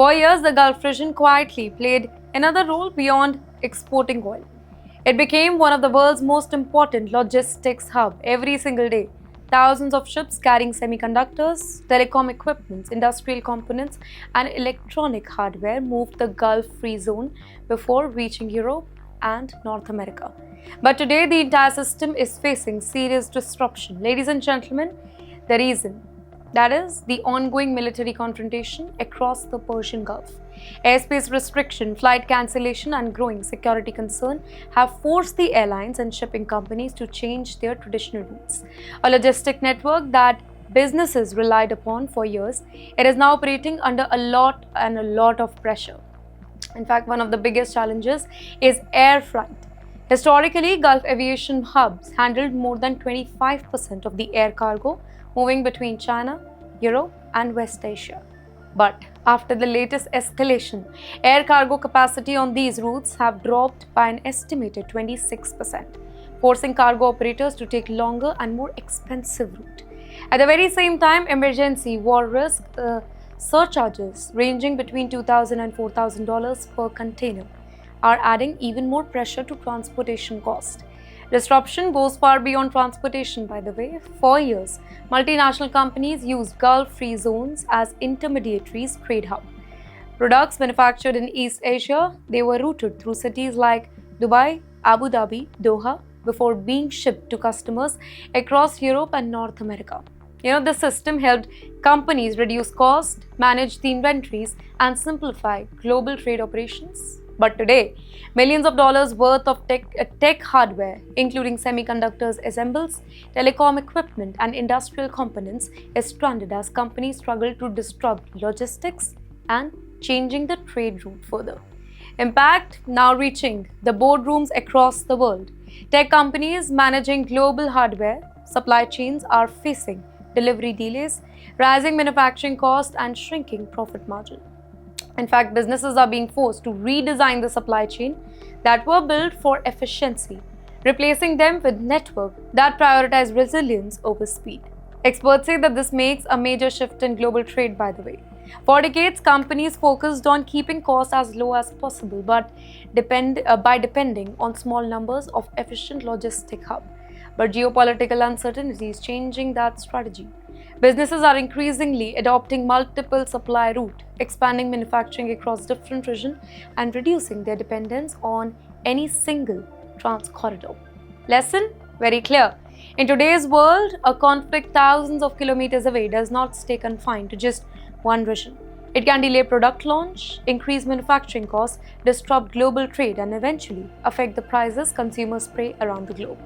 For years, the Gulf region quietly played another role beyond exporting oil. It became one of the world's most important logistics hub every single day. Thousands of ships carrying semiconductors, telecom equipment, industrial components, and electronic hardware moved the Gulf-free zone before reaching Europe and North America. But today, the entire system is facing serious disruption. Ladies and gentlemen, the reason that is the ongoing military confrontation across the Persian Gulf. Airspace restriction, flight cancellation, and growing security concern have forced the airlines and shipping companies to change their traditional routes. A logistic network that businesses relied upon for years, it is now operating under a lot of pressure. In fact, one of the biggest challenges is air freight. Historically, Gulf aviation hubs handled more than 25% of the air cargo moving between China, Europe, and West Asia. But after the latest escalation, air cargo capacity on these routes have dropped by an estimated 26%, forcing cargo operators to take longer and more expensive route. At the very same time, emergency war risk surcharges ranging between $2,000 and $4,000 per container are adding even more pressure to transportation cost. Disruption goes far beyond transportation, by the way. For years, multinational companies used Gulf-free zones as intermediaries trade hub. Products manufactured in East Asia, they were routed through cities like Dubai, Abu Dhabi, Doha, before being shipped to customers across Europe and North America. The system helped companies reduce cost, manage the inventories, and simplify global trade operations. But today, millions of dollars worth of tech hardware, including semiconductors, assembles, telecom equipment, and industrial components, is stranded as companies struggle to disrupt logistics and changing the trade route further. Impact now reaching the boardrooms across the world. Tech companies managing global hardware supply chains are facing delivery delays, rising manufacturing costs, and shrinking profit margin. In fact, businesses are being forced to redesign the supply chain that were built for efficiency, replacing them with networks that prioritize resilience over speed. Experts say that this makes a major shift in global trade, by the way. For decades, companies focused on keeping costs as low as possible, but by depending on small numbers of efficient logistic hubs. But geopolitical uncertainty is changing that strategy. Businesses are increasingly adopting multiple supply routes, expanding manufacturing across different regions, and reducing their dependence on any single trans-corridor. Lesson? Very clear. In today's world, a conflict thousands of kilometers away does not stay confined to just one region. It can delay product launch, increase manufacturing costs, disrupt global trade, and eventually affect the prices consumers pay around the globe.